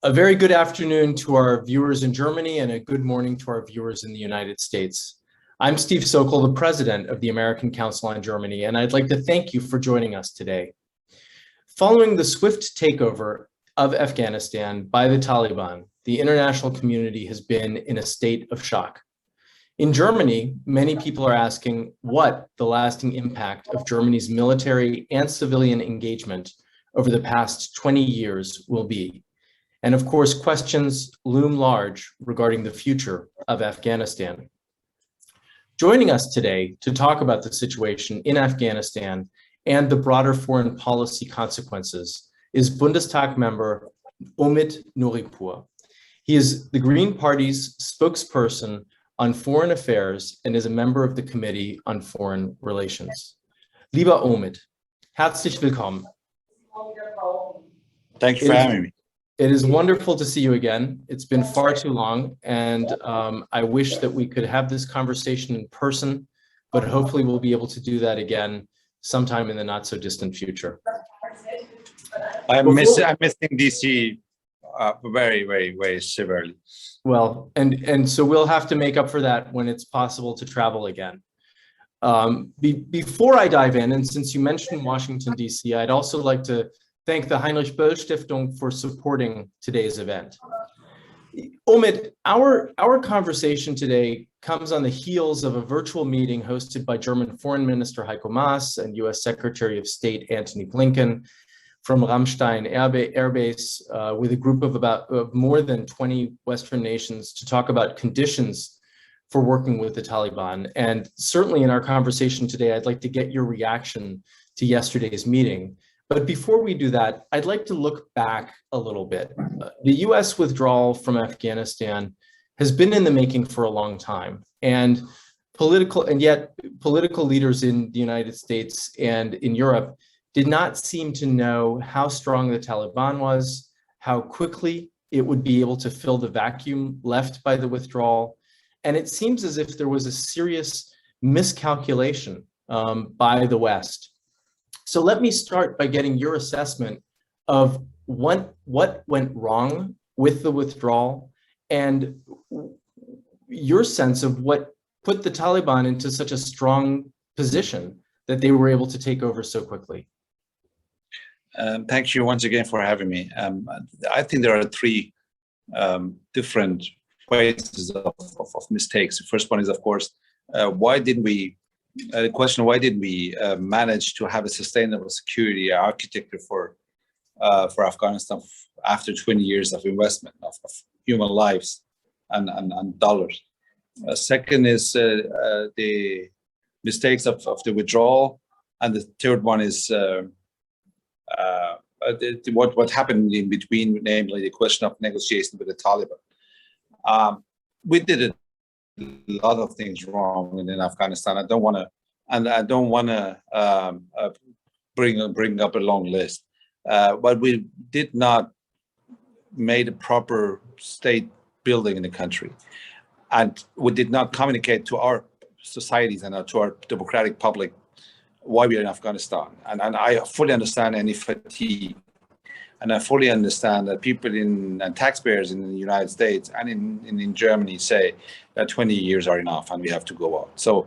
A very good afternoon to our viewers in Germany and a good morning to our viewers in the United States. I'm Steve Sokol, the president of the American Council on Germany, and I'd like to thank you for joining us today. Following the swift takeover of Afghanistan by the Taliban, the international community has been in a state of shock. In Germany, many people are asking what the lasting impact of Germany's military and civilian engagement over the past 20 years will be. And of course, questions loom large regarding the future of Afghanistan. Joining us today to talk about the situation in Afghanistan and the broader foreign policy consequences is Bundestag member Omid Nouripour. He is the Green Party's spokesperson on foreign affairs and is a member of the Committee on Foreign Relations. Lieber Omid, herzlich willkommen. Thank you for having me. It is wonderful to see you again. It's been far too long, and I wish that we could have this conversation in person, but hopefully we'll be able to do that again sometime in the not so distant future. I'm missing DC very, very, very severely. Well, and so we'll have to make up for that when it's possible to travel again. Before I dive in, and since you mentioned Washington, D.C., I'd also like to thank the Heinrich-Böll-Stiftung for supporting today's event. Omid, our conversation today comes on the heels of a virtual meeting hosted by German Foreign Minister Heiko Maas and U.S. Secretary of State Antony Blinken from Ramstein Air Base with a group of more than 20 Western nations to talk about conditions for working with the Taliban. And certainly in our conversation today, I'd like to get your reaction to yesterday's meeting. But before we do that, I'd like to look back a little bit. The US withdrawal from Afghanistan has been in the making for a long time. And yet political leaders in the United States and in Europe did not seem to know how strong the Taliban was, how quickly it would be able to fill the vacuum left by the withdrawal. And it seems as if there was a serious miscalculation by the West. So let me start by getting your assessment of what went wrong with the withdrawal and your sense of what put the Taliban into such a strong position that they were able to take over so quickly. Thank you once again for having me. I think there are three different phases of mistakes. The first one is, of course, why didn't we manage to have a sustainable security architecture for Afghanistan after 20 years of investment of human lives and dollars? Second is the mistakes of the withdrawal, and the third one is what happened in between, namely the question of negotiation with the Taliban. We did a lot of things wrong in Afghanistan. I don't want to bring up a long list, but we did not make a proper state building in the country, and we did not communicate to our societies and to our democratic public why we are in Afghanistan. And I fully understand any fatigue, and I fully understand that people and taxpayers in the United States and in Germany say that 20 years are enough and we have to go out. So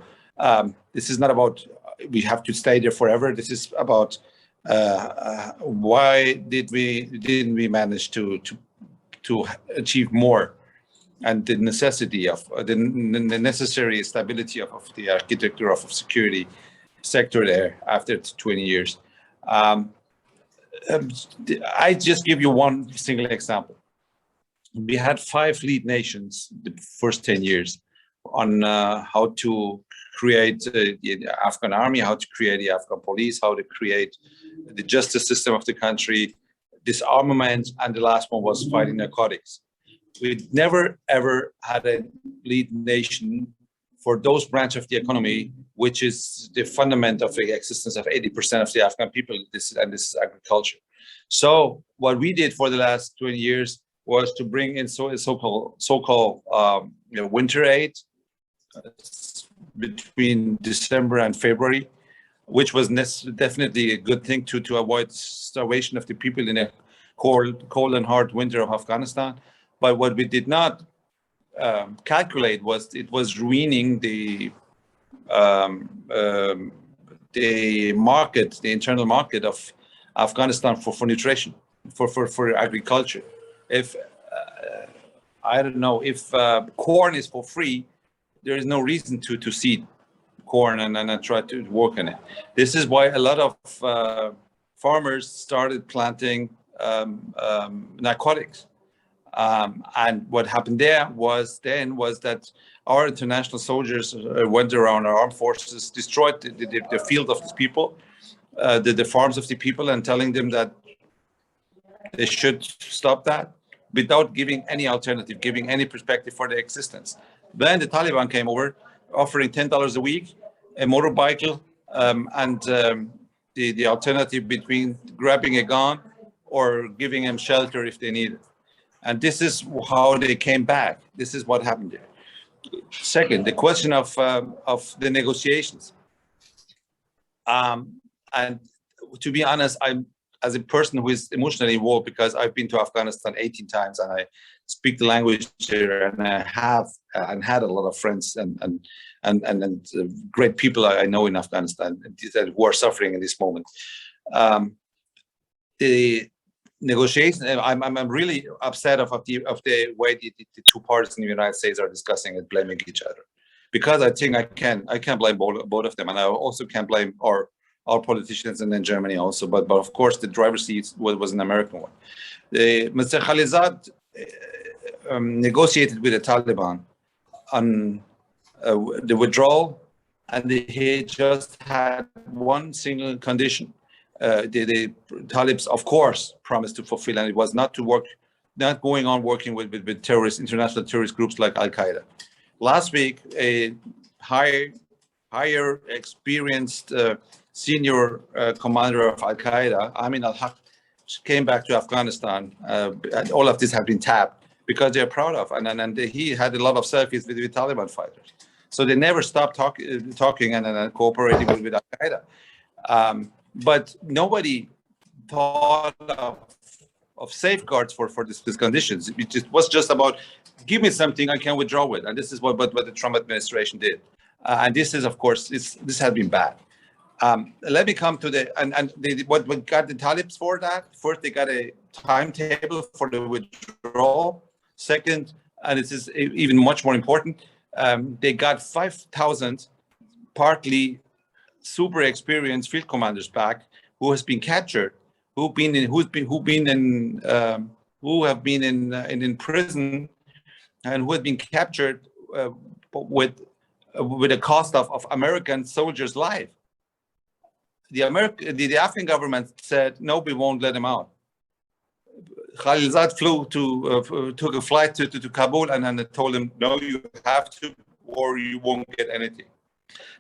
this is not about we have to stay there forever. This is about why didn't we manage to achieve more, and the necessity of the necessary stability of the architecture of security sector there after 20 years. I just give you one single example. We had 5 lead nations the first 10 years on how to create the Afghan army, how to create the Afghan police, how to create the justice system of the country, disarmament, and the last one was fighting narcotics. We never ever had a lead nation for those branches of the economy, which is the fundament of the existence of 80% of the Afghan people, this is agriculture. So what we did for the last 20 years was to bring in so-called winter aid between December and February, which was definitely a good thing to avoid starvation of the people in a cold and hard winter of Afghanistan. But what we did not calculate was it was ruining the market, the internal market of Afghanistan for nutrition, for agriculture. If I don't know, if corn is for free, there is no reason to seed corn and try to work on it. This is why a lot of farmers started planting narcotics. And what happened there was that our international soldiers went around, our armed forces destroyed the field of these people, the farms of the people, and telling them that they should stop that without giving any alternative, giving any perspective for their existence. Then the Taliban came over, offering $10 a week, a motorcycle, and the alternative between grabbing a gun or giving them shelter if they need it. And this is how they came back. This is what happened there. Second, the question of the negotiations. And to be honest, I'm, as a person who is emotionally involved, because I've been to Afghanistan 18 times and I speak the language there, and I have and had a lot of friends and great people I know in Afghanistan who are suffering in this moment. The negotiation, I'm really upset of the way the two parties in the United States are discussing and blaming each other, because I think I can blame both of them, and I also can blame our politicians and then Germany also, but of course the driver's seat was an American one. Mr. Khalilzad negotiated with the Taliban on the withdrawal, and he just had one single condition. The Talibs, of course, promised to fulfill, and it was not going on working with international terrorist groups like Al Qaeda. Last week, a higher experienced senior commander of Al Qaeda, Amin al-Haq, came back to Afghanistan. And all of this have been tapped because they're proud of, and he had a lot of selfies with Taliban fighters. So they never stopped talking and cooperating with Al Qaeda. But nobody thought of safeguards for these conditions. It was just about, give me something I can withdraw with. And this is what the Trump administration did. And this is, of course, this has been bad. Let me come to what got the Talibs for that. First, they got a timetable for the withdrawal. Second, and this is even much more important, they got 5,000 partly super experienced field commanders back who has been captured, who have been in prison, and who have been captured with a cost of American soldiers' life. The Afghan government said, no, we won't let him out. Khalilzad took a flight to Kabul, and told him, no, you have to, or you won't get anything.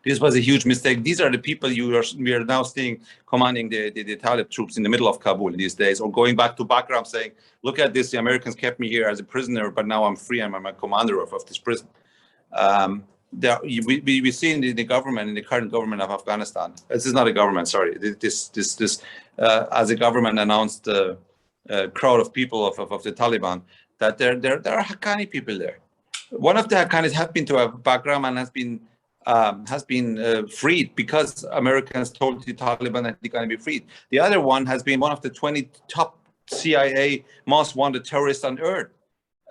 This was a huge mistake. These are the people we are now seeing commanding the Talib troops in the middle of Kabul these days, or going back to Bagram saying, look at this, the Americans kept me here as a prisoner, but now I'm free, I'm a commander of this prison. We see in the government, in the current government of Afghanistan, this is not a government, sorry, this as a government announced crowd of people of the Taliban, that there are Haqqani people there. One of the Haqqanis have been to Bagram and has been freed because Americans told the Taliban that they're going to be freed. The other one has been one of the 20 top CIA most wanted terrorists on earth.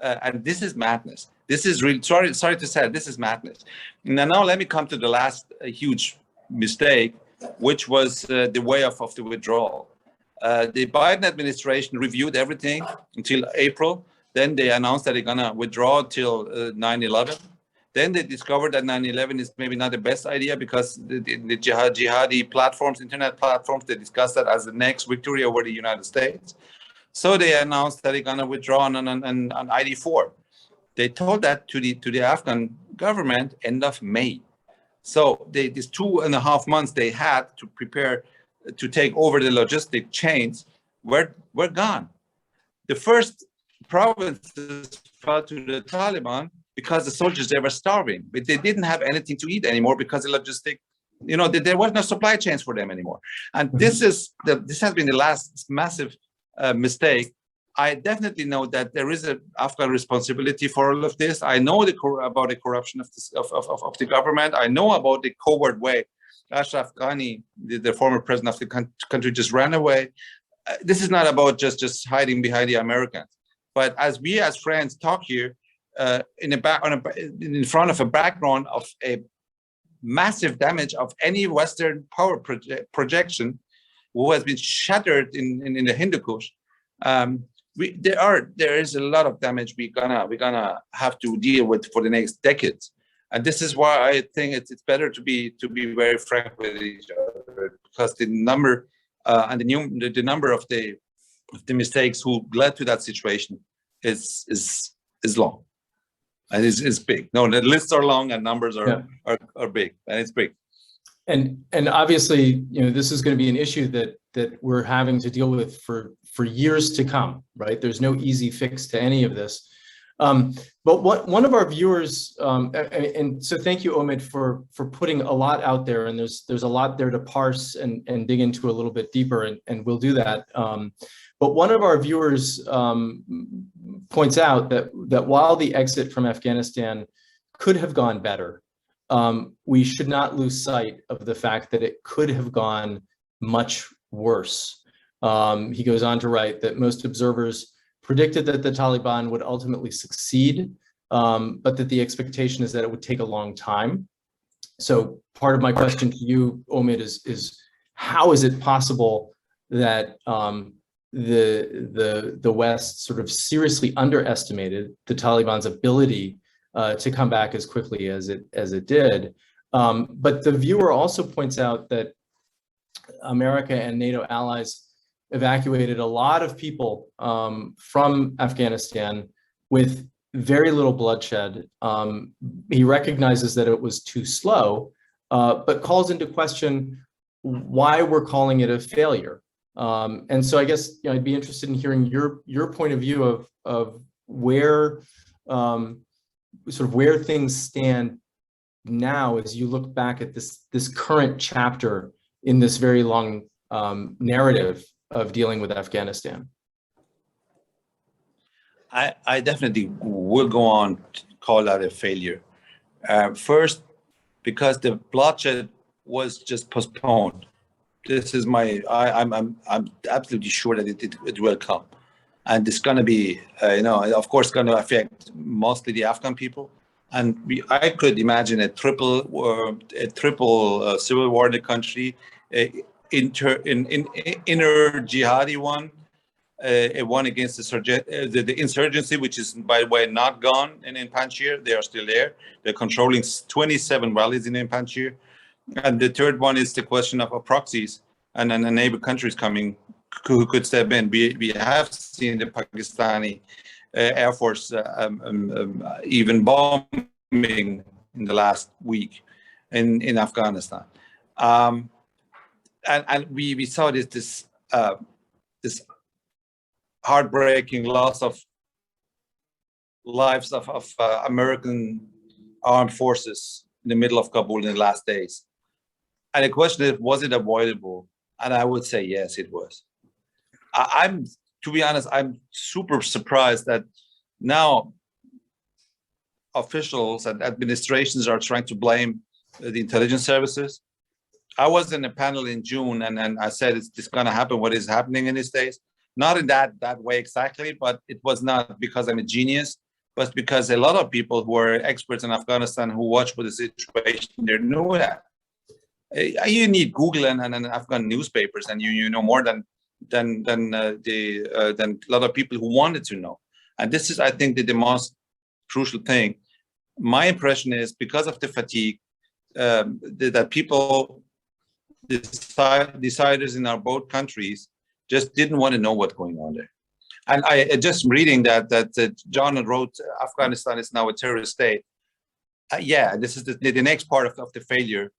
And this is madness. This is really, sorry to say, this is madness. Now let me come to the last huge mistake, which was the way of the withdrawal. The Biden administration reviewed everything until April. Then they announced that they're going to withdraw till 9/11. Then they discovered that 9/11 is maybe not the best idea, because the jihadi platforms, internet platforms, they discussed that as the next victory over the United States. So they announced that they're going to withdraw on ID4. They told that to the Afghan government end of May. So these 2.5 months they had to prepare to take over the logistic chains were gone. The first provinces fell to the Taliban because the soldiers, they were starving, but they didn't have anything to eat anymore because the logistic, there was no supply chains for them anymore. And this has been the last massive mistake I definitely know that there is an Afghan responsibility for all of this. I know about the corruption of the government. I know about the covert way Ashraf Ghani, the former president of the country, just ran away. This is not about just hiding behind the Americans. But as we as friends talk here, in front of a background of a massive damage of any Western power projection, who has been shattered in the Hindu Kush, there is a lot of damage we're gonna have to deal with for the next decades. And this is why I think it's better to be very frank with each other, because the number and the number of the mistakes who led to that situation is long, and is big. No, the lists are long and numbers are big, and it's big. And obviously, this is going to be an issue that we're having to deal with for years to come, right? There's no easy fix to any of this. But one of our viewers, and so thank you, Omid, for putting a lot out there, and there's a lot there to parse and dig into a little bit deeper, and we'll do that. But one of our viewers points out that while the exit from Afghanistan could have gone better, we should not lose sight of the fact that it could have gone much worse. He goes on to write that most observers predicted that the Taliban would ultimately succeed, but that the expectation is that it would take a long time. So part of my question to you, Omid, is how is it possible that the West sort of seriously underestimated the Taliban's ability to come back as quickly as it did? But the viewer also points out that America and NATO allies evacuated a lot of people from Afghanistan with very little bloodshed. He recognizes that it was too slow, but calls into question why we're calling it a failure. And so I guess I'd be interested in hearing your point of view of where where things stand now as you look back at this current chapter in this very long narrative of dealing with Afghanistan. I definitely will go on to call that a failure. First, because the bloodshed was just postponed. This is I'm absolutely sure that it will come, and it's going to be of course going to affect mostly the Afghan people. And I could imagine a triple civil war in the country. Inner jihadi one, a one against the insurgency, which is, by the way, not gone in Panjshir. They are still there. They're controlling 27 valleys in Panjshir. And the third one is the question of proxies and neighbor countries coming who could step in. We have seen the Pakistani Air Force even bombing in the last week in Afghanistan. And we saw this heartbreaking loss of lives of American armed forces in the middle of Kabul in the last days. And the question is, was it avoidable? And I would say yes, it was. To be honest, I'm super surprised that now officials and administrations are trying to blame the intelligence services. I was in a panel in June, and I said it's going to happen. What is happening in these days? Not in that way exactly, but it was not because I'm a genius, but because a lot of people who are experts in Afghanistan who watch for the situation, they know that. You need Google and Afghan newspapers, and you know more than a lot of people who wanted to know. And this is, I think, the most crucial thing. My impression is because of the fatigue, that people, deciders in our both countries, just didn't want to know what's going on there. And I just reading that John wrote, Afghanistan is now a terrorist state. Yeah, this is the next part of the failure.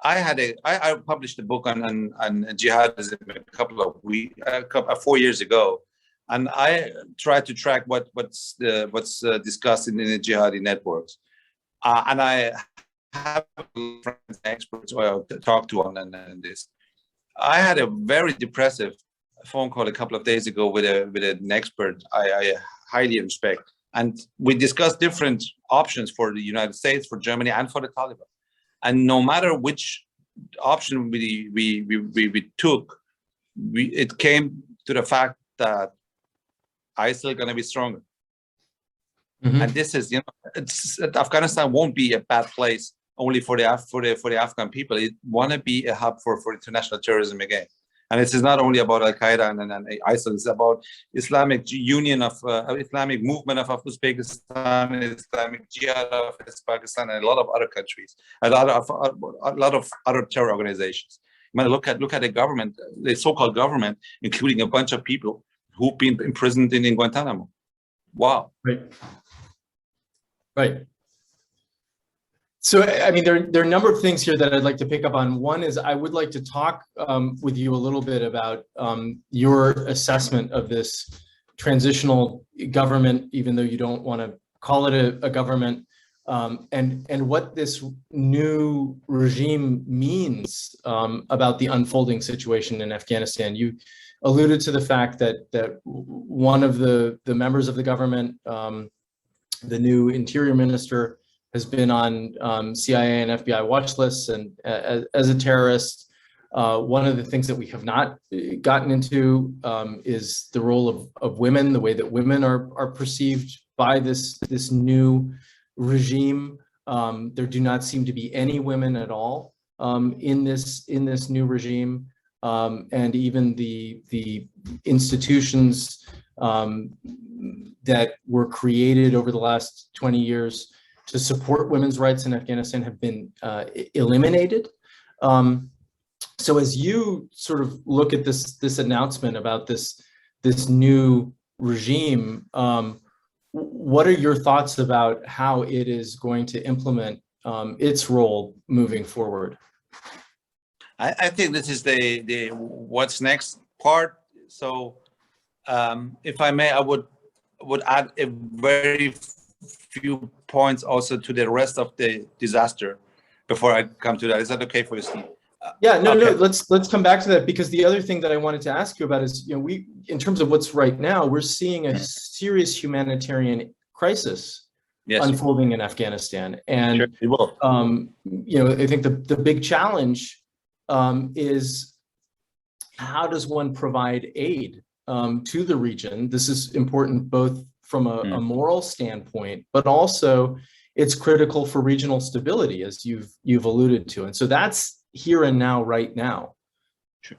I published a book on jihadism a couple of 4 years ago, and I tried to track what's discussed in the jihadi networks, and I have friends, experts who I talk to on this. I had a very depressive phone call a couple of days ago with an expert I highly respect, and we discussed different options for the United States, for Germany, and for the Taliban. And no matter which option we took, it came to the fact that ISIL going to be stronger. Mhm. And this is, Afghanistan won't be a bad place only for the Afghan people. It want to be a hub for international terrorism again. And this is not only about Al Qaeda and ISIL. It's about Islamic Union of Islamic movement of Uzbekistan, Islamic Jihad of Pakistan, and a lot of other countries, a lot of other terror organizations. You might look at the government, the so-called government, including a bunch of people who've been imprisoned in Guantanamo. Wow. Right. Right. So, I mean, there are a number of things here that I'd like to pick up on. One is I would like to talk with you a little bit about your assessment of this transitional government, even though you don't want to call it a government, and what this new regime means about the unfolding situation in Afghanistan. You alluded to the fact that one of the members of the government, the new interior minister, has been on CIA and FBI watch lists and as a terrorist. One of the things that we have not gotten into is the role of women, the way that women are perceived by this new regime. There do not seem to be any women at all in this new regime, and even the institutions that were created over the last 20 years to support women's rights in Afghanistan have been eliminated. So as you sort of look at this announcement about this new regime, what are your thoughts about how it is going to implement its role moving forward? I think this is the what's next part. So if I may, I would add a very few points also to the rest of the disaster before I come to that. Is that okay for you, Steve? Yeah, no, okay. no, let's come back to that, because the other thing that I wanted to ask you about is, in terms of what's right now, we're seeing a serious humanitarian crisis unfolding in Afghanistan. And, sure, I think the big challenge is, how does one provide aid to the region? This is important both from a moral standpoint, but also it's critical for regional stability, as you've alluded to. And so that's here and now, right now. Sure.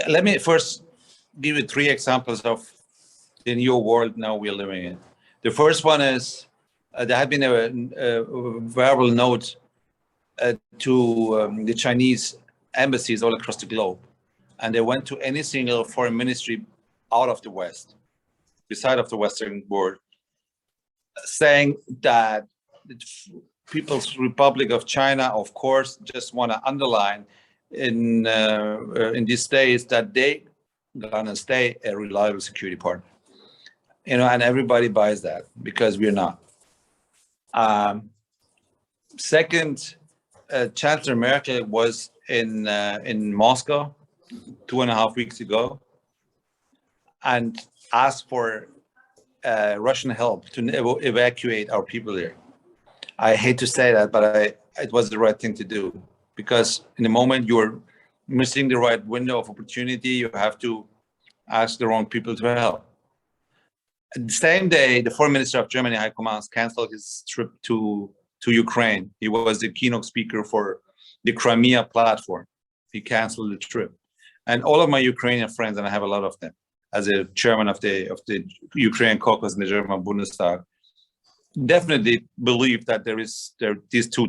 Let me first give you 3 examples of the new world now we're living in. The first one is there had been a verbal note to the Chinese embassies all across the globe, and they went to any single foreign ministry out of the West, beside of the Western world, saying that the People's Republic of China, of course, just want to underline in these days that they gonna stay a reliable security partner. And everybody buys that, because we're not. Second, Chancellor Merkel was in Moscow 2.5 weeks ago and asked for Russian help to evacuate our people there. I hate to say that, but it was the right thing to do, because in the moment you're missing the right window of opportunity, you have to ask the wrong people to help. The same day, the foreign minister of Germany, Heiko Maas, canceled his trip to Ukraine. He was the keynote speaker for the Crimea platform. He canceled the trip. And all of my Ukrainian friends, and I have a lot of them, as a chairman of the Ukrainian caucus in the German Bundestag, definitely believe that these two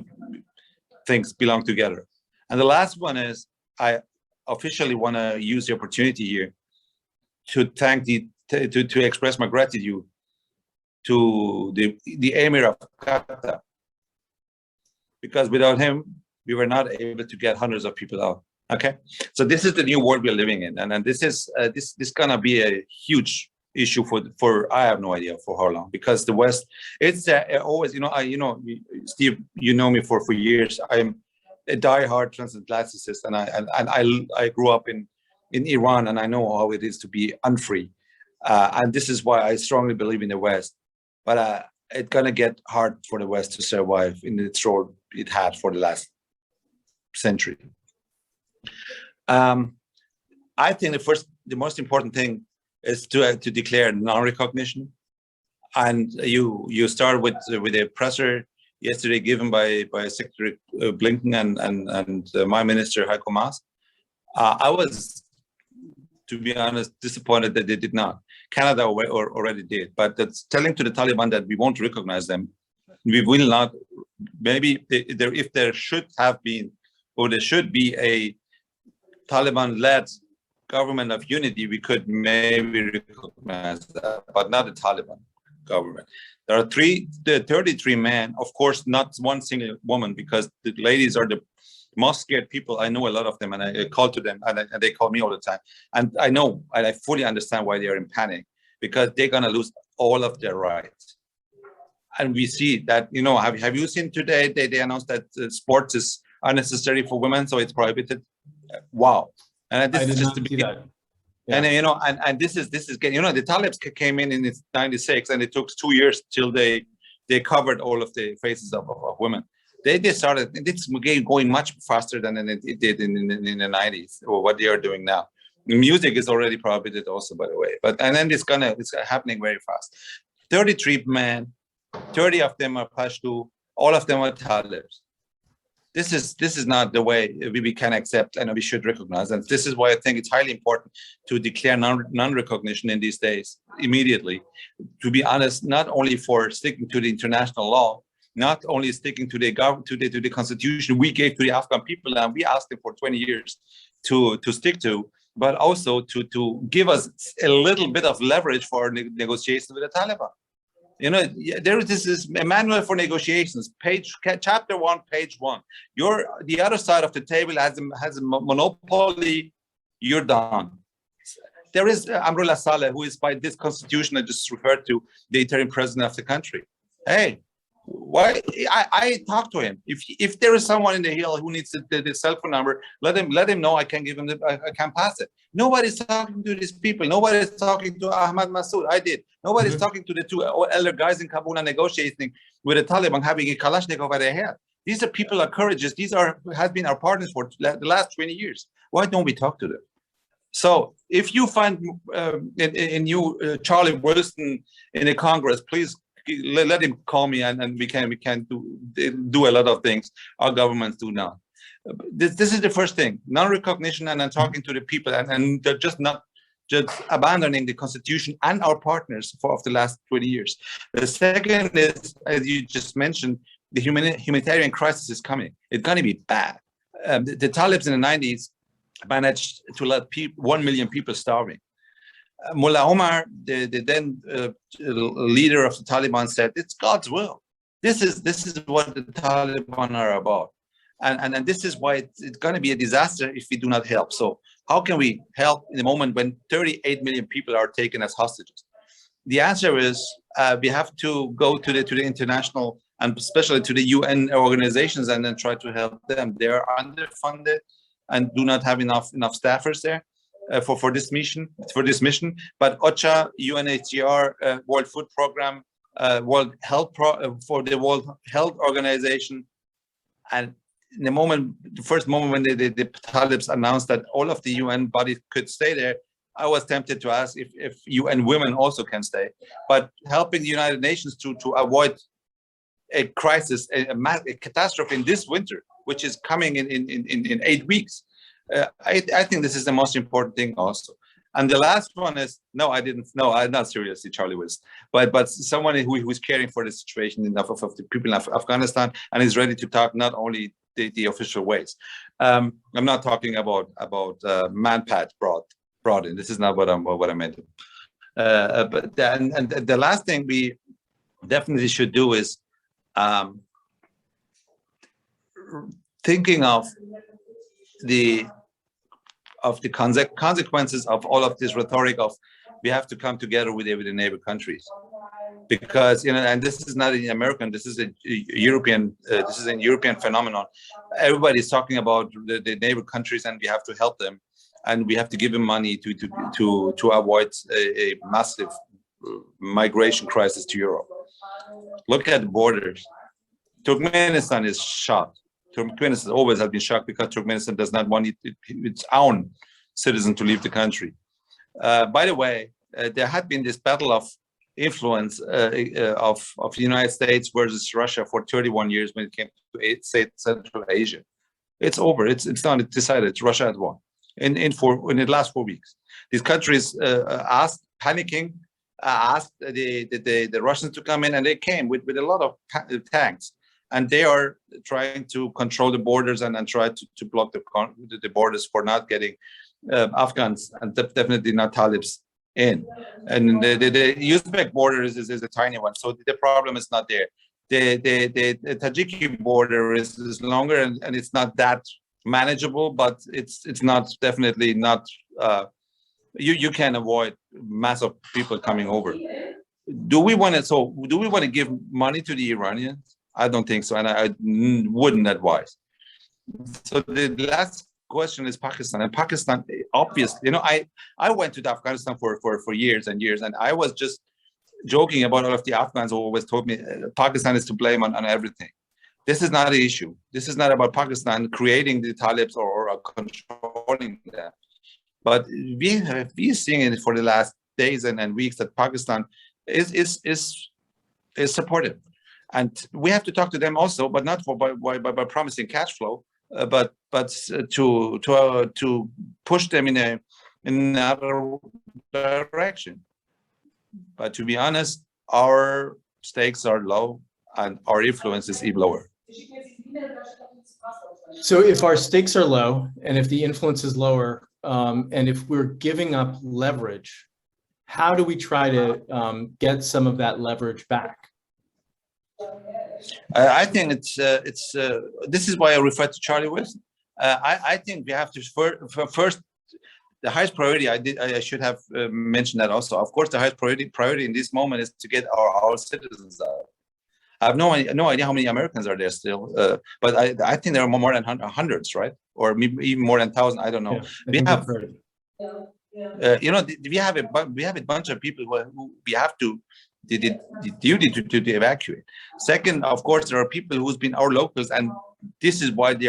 things belong together. And the last one is, I officially want to use the opportunity here to thank to express my gratitude to the Emir of Qatar, because without him, we were not able to get hundreds of people out. Okay, so this is the new world we're living in, and this is this gonna be a huge issue for I have no idea for how long, because the West, it's always, Steve, you know me for years. I'm a diehard transatlanticist, and I grew up in in Iran, and I know how it is to be unfree. And this is why I strongly believe in the West. But it's gonna get hard for the West to survive in its role it had for the last century. I think the most important thing is to declare non-recognition. And you start with a presser yesterday given by Secretary Blinken and my minister Heiko Maas. I was, to be honest, disappointed that they did not. Canada already did, but that's telling to the Taliban that we won't recognize them. We will not. Maybe if there should have been, or there should be a Taliban-led government of unity, we could maybe recognize that, but not the Taliban government. There are 33 men, of course, not one single woman, because the ladies are the most scared people. I know a lot of them, and I call to them, and they call me all the time. And I know, and I fully understand why they are in panic, because they're gonna lose all of their rights. And we see that, have you seen today, they announced that sports is unnecessary for women, so it's prohibited. Wow. And this is just the beginning. Yeah. And this is getting, the Talibs came in 96, and it took 2 years till they covered all of the faces of women. They started, it's going much faster than it did in the 90s, or what they are doing now. Music is already prohibited also, by the way. And then it's happening very fast. 33 men, 30 of them are Pashto, all of them are Talibs. This is not the way we can accept, and we should recognize. And this is why I think it's highly important to declare non-recognition in these days immediately. To be honest, not only for sticking to the international law, not only sticking to the constitution we gave to the Afghan people, and we asked them for 20 years to stick to, but also to give us a little bit of leverage for negotiations with the Taliban. This is a manual for negotiations, chapter 1, page 1. The other side of the table has a monopoly. You're done. There is Amrullah Saleh, who is by this constitution I just referred to, the interim president of the country. Hey, why? I talked to him. If there is someone in the hill who needs the cell phone number, let him know. I can give him I can pass it. Nobody's talking to these people. Nobody's talking to Ahmad Massoud. I did. Nobody's talking to the two elder guys in Kabul negotiating with the Taliban, having a Kalashnikov over their head. These are people are courageous. These has been our partners for the last 20 years. Why don't we talk to them? So if you find in you Charlie Wilson in the Congress, please let him call me, and we can do a lot of things our governments do now. This is the first thing, non-recognition, and then talking to the people, and they're just not just abandoning the constitution and our partners of the last 20 years. The second is, as you just mentioned, the humanitarian crisis is coming. It's going to be bad. The Talibs in the 90s managed to let 1 million people starving. Mullah Omar, the then leader of the Taliban, said, "It's God's will. This is what the Taliban are about, and this is why it's going to be a disaster if we do not help." So, how can we help in the moment when 38 million people are taken as hostages? The answer is we have to go to the international, and especially to the UN organizations, and then try to help them. They are underfunded and do not have enough staffers there. For this mission, but OCHA, UNHCR, World Food Program, World Health for the World Health Organization, and in the first moment when the Talibs announced that all of the UN bodies could stay there, I was tempted to ask if UN women also can stay, but helping the United Nations to avoid a crisis, a catastrophe in this winter, which is coming in 8 weeks. I think this is the most important thing also. And the last one is, I'm not seriously Charlie Wilson, but someone who is caring for the situation of the people in Afghanistan and is ready to talk not only the official ways. I'm not talking about manpad brought in. This is not what I meant. But the last thing we definitely should do is thinking of the consequences of all of this rhetoric of we have to come together with the neighbor countries, because and this is not an American, this is a European European phenomenon. Everybody's talking about the neighbor countries and we have to help them, and we have to give them money to avoid a massive migration crisis to Europe. Look at the borders. Turkmenistan is shocked. Turkmenistan always has been shocked because Turkmenistan does not want its own citizens to leave the country. By the way, there had been this battle of influence of the United States versus Russia for 31 years when it came to Central Asia. It's over. It's not decided. It's Russia has won in the last 4 weeks. These countries panicking, asked the Russians to come in, and they came with a lot of tanks, and they are trying to control the borders and try to block the borders for not getting Afghans and definitely not Talibs in. And the Uzbek border is a tiny one, so the problem is not there. The Tajiki border is longer and it's not that manageable, but it's not definitely not. You can avoid massive people coming over. Do we want to give money to the Iranians? I don't think so, and I wouldn't advise. So the last question is Pakistan, and Pakistan, obviously, I went to Afghanistan for years and years, and I was just joking about all of the Afghans who always told me Pakistan is to blame on everything. This is not an issue. This is not about Pakistan creating the Talibs or controlling them. But we have been seeing it for the last days and weeks that Pakistan is supportive, and we have to talk to them also, but not by promising cash flow, but to push them in another direction. But to be honest, our stakes are low and our influence is even lower. So if our stakes are low and if the influence is lower, and if we're giving up leverage, how do we try to get some of that leverage back? I think this is why I refer to Charlie Wilson. I think we have to first, the highest priority, I should have mentioned that also. Of course, the highest priority in this moment is to get our citizens out. I have no idea how many Americans are there still, but I think there are more than hundreds, right? Or maybe even more than 1,000. I don't know. Yeah, we have a bunch of people who we have to the duty to evacuate. Second, of course, there are people who's been our locals, and this is why they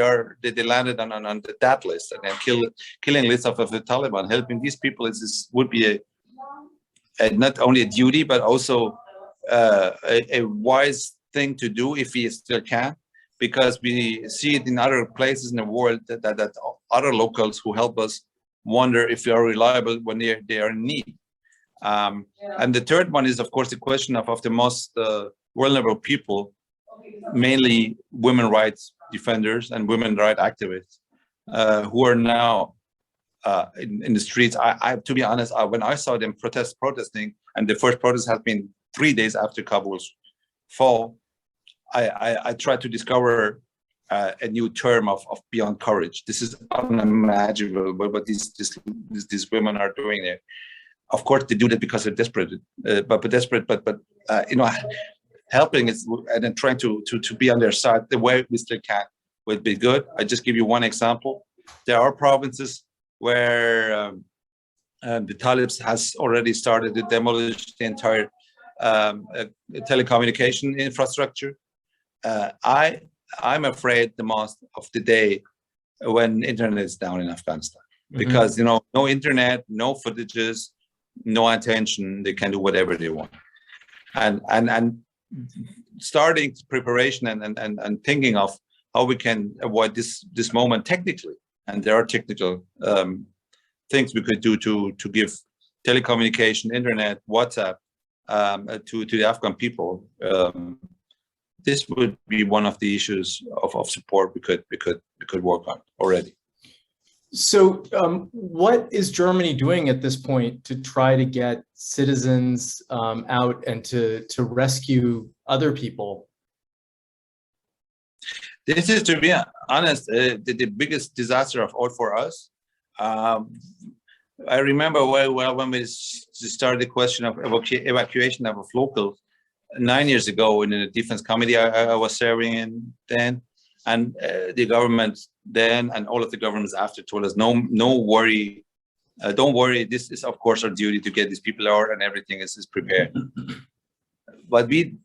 landed on that list and then killing lists of the Taliban. Helping these people would be not only a duty but also a wise thing to do if we still can, because we see it in other places in the world that other locals who help us wonder if we are reliable when they are in need. And the third one is, of course, the question of the most vulnerable people, mainly women rights defenders and women rights activists who are now in the streets. To be honest, when I saw them protesting, and the first protest has been 3 days after Kabul's fall, I tried to discover a new term of beyond courage. This is unimaginable, but these women are doing it. Of course, they do that because they're desperate, but helping is and then trying to be on their side the way we still can would be good. I just give you one example. There are provinces where the Talibs has already started to demolish the entire telecommunication infrastructure. I'm afraid the most of the day when internet is down in Afghanistan, because no internet, no footages, no attention, they can do whatever they want. And starting preparation and thinking of how we can avoid this moment technically. And there are technical things we could do to give telecommunication, internet, WhatsApp to the Afghan people. This would be one of the issues of support we could work on already. So what is Germany doing at this point to try to get citizens out and to rescue other people? This is, to be honest, the biggest disaster of all for us. I remember very well when we started the question of evacuation of locals 9 years ago in the defense committee I was serving in then, and the government then and all of the governments after told us no worry, Don't worry, this is of course our duty to get these people out, and everything is prepared. What we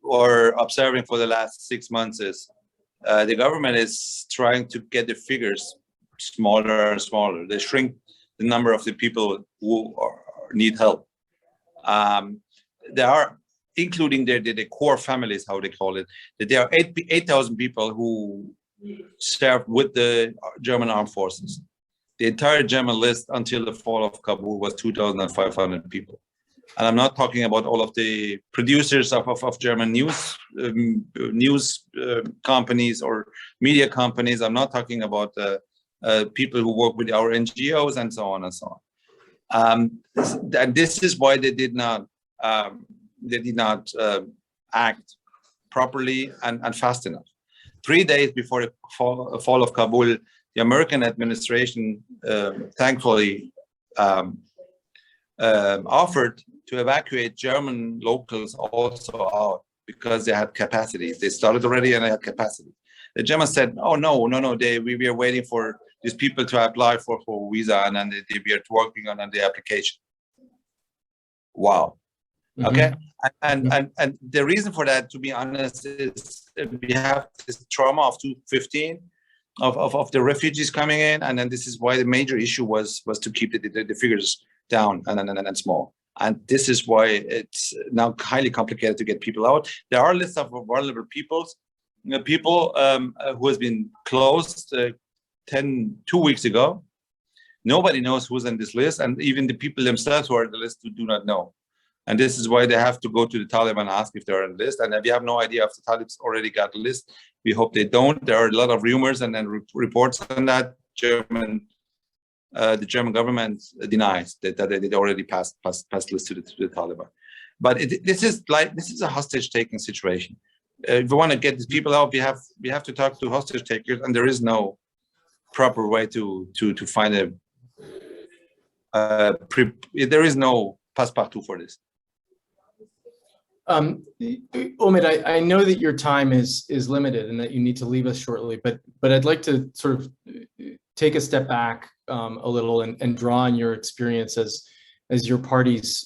are observing for the last 6 months is the government is trying to get the figures smaller and smaller. They shrink the number of the people who need help. There are, including the core families, how they call it, that there are 8,000 people who served with the German armed forces. The entire German list until the fall of Kabul was 2,500 people. And I'm not talking about all of the producers of German news companies or media companies. I'm not talking about people who work with our NGOs and so on and so on. And this is why they did not act properly and fast enough. 3 days before the fall of Kabul, the American administration thankfully offered to evacuate German locals also out because they had capacity. They started already and they had capacity. The Germans said, "Oh no, we are waiting for these people to apply for visa, and then we are working on the application." Wow. Mm-hmm. Okay, and the reason for that, to be honest, is we have this trauma of 2015 of the refugees coming in, and then this is why the major issue was to keep the figures down and small. And this is why it's now highly complicated to get people out. There are lists of vulnerable people who has been closed 2 weeks ago. Nobody knows who's on this list, and even the people themselves who are on the list do not know. And this is why they have to go to the Taliban and ask if they're on the list. And we have no idea if the Taliban already got the list. We hope they don't. There are a lot of rumors and then reports on that. The German government denies that they already passed list to the Taliban. But this is a hostage-taking situation. If we want to get these people out, we have to talk to hostage takers, and there is no proper way to find there is no passepartout for this. Omid, I know that your time is limited and that you need to leave us shortly, but I'd like to sort of take a step back a little and draw on your experience as your party's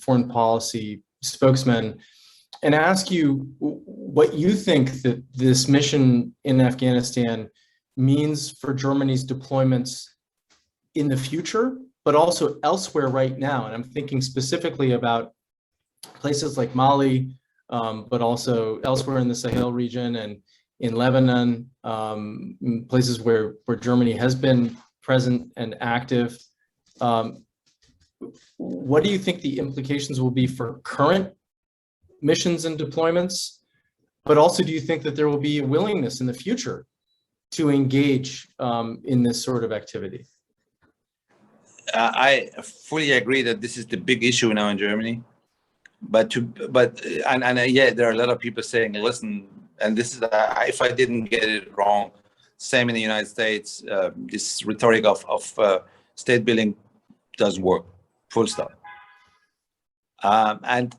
foreign policy spokesman, and ask you what you think that this mission in Afghanistan means for Germany's deployments in the future, but also elsewhere right now. And I'm thinking specifically about places like Mali, but also elsewhere in the Sahel region and in Lebanon, places where Germany has been present and active. What do you think the implications will be for current missions and deployments? But also, do you think that there will be a willingness in the future to engage in this sort of activity? I fully agree that this is the big issue now in Germany. But yeah, there are a lot of people saying, listen, and this is, if I didn't get it wrong, same in the United States, this rhetoric of state building doesn't work, full stop. And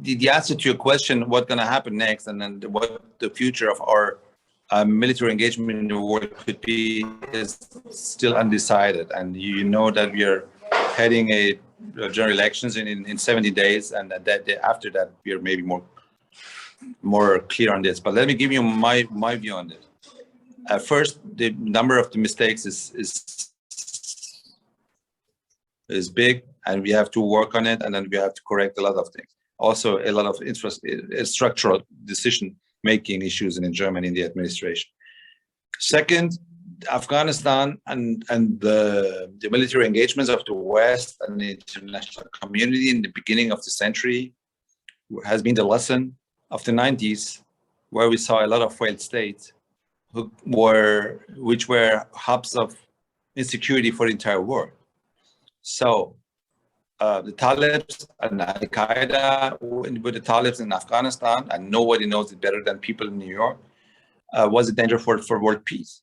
the answer to your question, what's going to happen next, and then what the future of our military engagement in the world could be, is still undecided. And you know that we are heading a general elections in 70 days, and that after that we are maybe more clear on this. But let me give you my view on this. First, the number of the mistakes is big, and we have to work on it, and then we have to correct a lot of things. Also, a lot of structural decision-making issues in Germany in the administration. Second, Afghanistan and the military engagements of the West and the international community in the beginning of the century has been the lesson of the 90s, where we saw a lot of failed states which were hubs of insecurity for the entire world. So the Talibs and Al-Qaeda with the Talibs in Afghanistan, and nobody knows it better than people in New York, was a danger for world peace.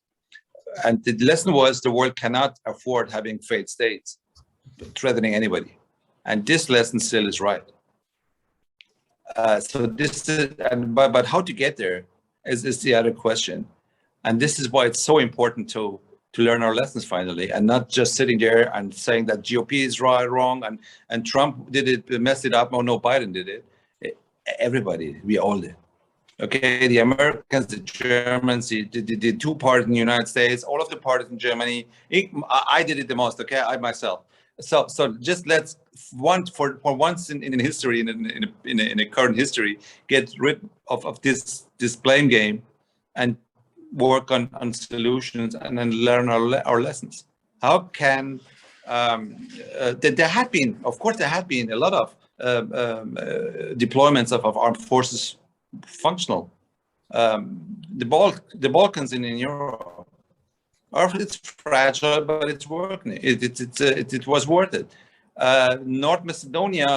And the lesson was the world cannot afford having failed states threatening anybody. And this lesson still is right. So this is, but how to get there is the other question. And this is why it's so important to to learn our lessons finally, and not just sitting there and saying that GOP is wrong and Trump did it, messed it up. Oh no, Biden did it. Everybody, we all did. Okay, the Americans, the Germans, the two parties in the United States, all of the parties in Germany. I did it the most. Okay, I myself. So just let's for once in history, in a current history, get rid of this blame game, and work on solutions, and then learn our lessons. How can there had been, of course, there had been a lot of deployments of armed forces functional. The Balkans in Europe, it's fragile, but it's working. It was worth it. North Macedonia,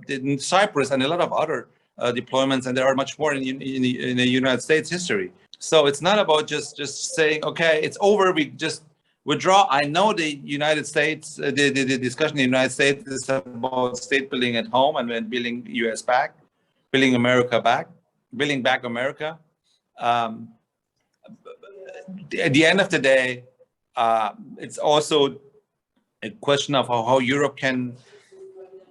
in Cyprus, and a lot of other deployments, and there are much more in the United States history. So it's not about just saying, okay, it's over, we just withdraw. I know the United States, the discussion in the United States is about state building at home and then building US back, building America back, building back America. At the end of the day, it's also a question of how Europe can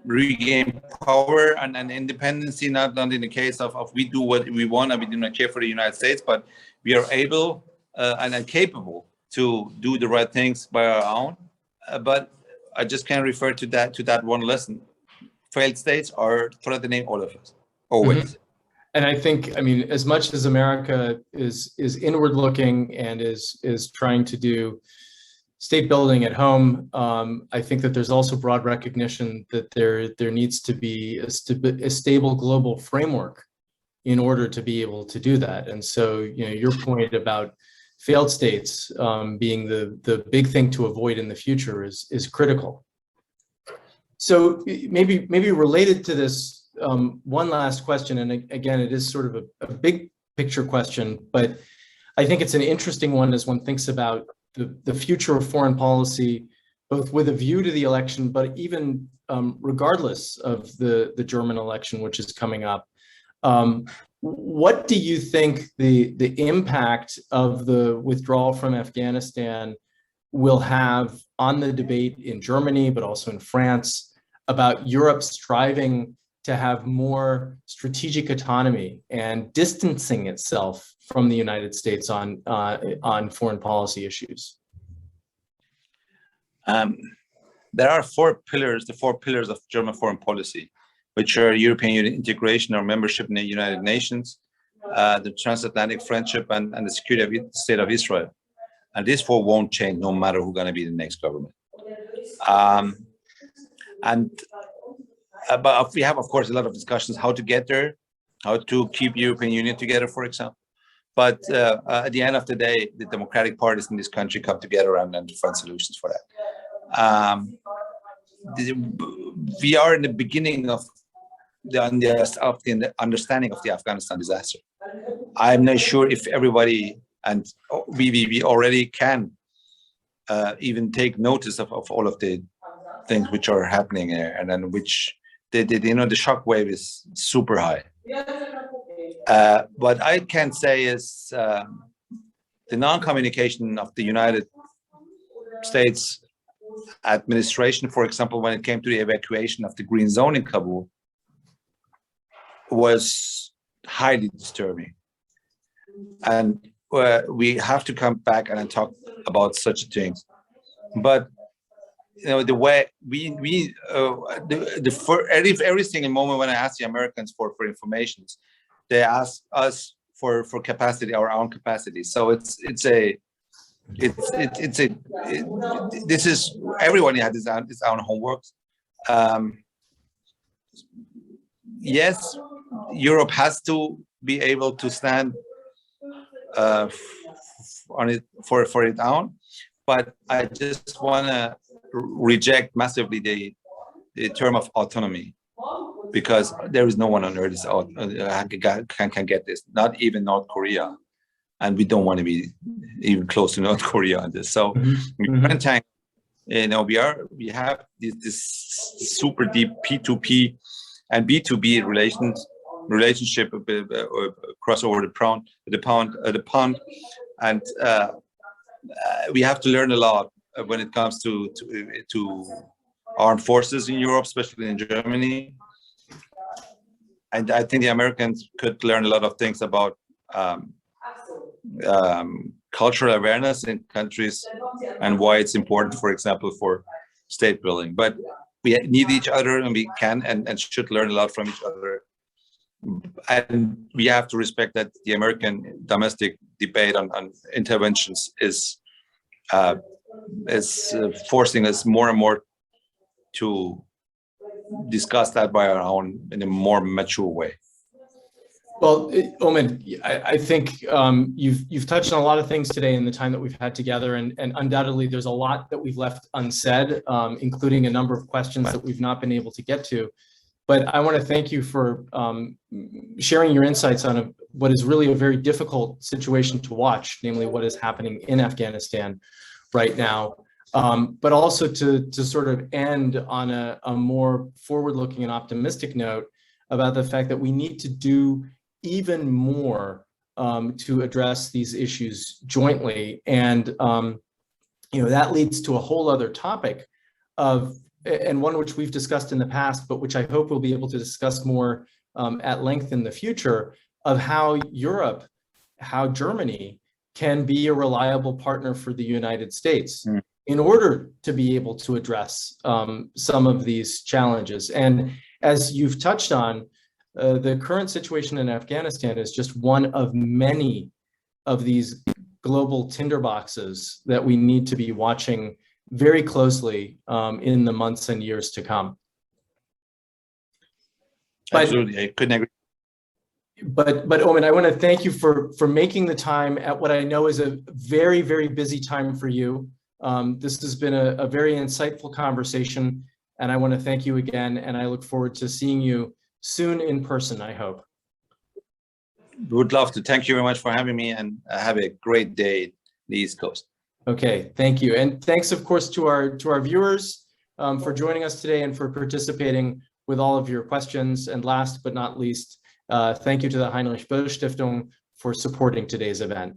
regain power and independency, not in the case of we do what we want and we do not care for the United States, but we are able and capable to do the right things by our own. But I just can refer to that one lesson. Failed states are threatening all of us, always. Mm-hmm. And I think, I mean, as much as America is inward looking and is trying to do state building at home, I think that there's also broad recognition that there needs to be a stable global framework in order to be able to do that. And so, you know, your point about failed states being the big thing to avoid in the future is critical. So maybe related to this, one last question, and again, it is sort of a big picture question, but I think it's an interesting one as one thinks about the future of foreign policy, both with a view to the election, but even regardless of the German election, which is coming up. What do you think the impact of the withdrawal from Afghanistan will have on the debate in Germany, but also in France, about Europe striving to have more strategic autonomy and distancing itself from the United States on foreign policy issues? There are the four pillars of German foreign policy, which are European Union integration or membership in the United Nations, the transatlantic friendship, and the security of the state of Israel. And these four won't change no matter who's going to be the next government. But we have, of course, a lot of discussions how to get there, how to keep European Union together, for example. But at the end of the day, the democratic parties in this country come together and find solutions for that. We are in the beginning of the understanding of the Afghanistan disaster. I'm not sure if everybody, and we already can even take notice of all of the things which are happening there, and then which the shock wave is super high. What I can say is the non-communication of the United States administration, for example, when it came to the evacuation of the green zone in Kabul, was highly disturbing. And we have to come back and talk about such things. But you know, the way every single moment when I ask the Americans for information, they ask us for capacity, our own capacity. So this is, everyone had his own homework. Yes, Europe has to be able to stand on it for its own, but I just want to reject massively the term of autonomy, because there is no one on earth can get this, not even North Korea, and we don't want to be even close to North Korea on this. So we have this super deep P2P and B2B relationship across over the pond, and we have to learn a lot when it comes to armed forces in Europe, especially in Germany. And I think the Americans could learn a lot of things about cultural awareness in countries and why it's important, for example, for state building. But we need each other, and we can and should learn a lot from each other. And we have to respect that the American domestic debate on interventions is forcing us more and more to discuss that by our own in a more mature way. Well, Omid, I think you've touched on a lot of things today in the time that we've had together, and undoubtedly there's a lot that we've left unsaid, including a number of questions that we've not been able to get to. But I want to thank you for sharing your insights on what is really a very difficult situation to watch, namely what is happening in Afghanistan right now. But also to sort of end on a more forward-looking and optimistic note about the fact that we need to do even more to address these issues jointly. And that leads to a whole other topic and one which we've discussed in the past, but which I hope we'll be able to discuss more at length in the future, of how Europe, how Germany can be a reliable partner for the United States in order to be able to address some of these challenges. And as you've touched on, the current situation in Afghanistan is just one of many of these global tinderboxes that we need to be watching very closely in the months and years to come. Absolutely, I couldn't agree. But Omid, I want to thank you for making the time at what I know is a very, very busy time for you. This has been a very insightful conversation, and I want to thank you again, and I look forward to seeing you soon in person, I hope. Would love to. Thank you very much for having me, and have a great day in the East Coast. Okay, thank you. And thanks, of course, to our viewers for joining us today and for participating with all of your questions. And last but not least, thank you to the Heinrich-Böll-Stiftung for supporting today's event.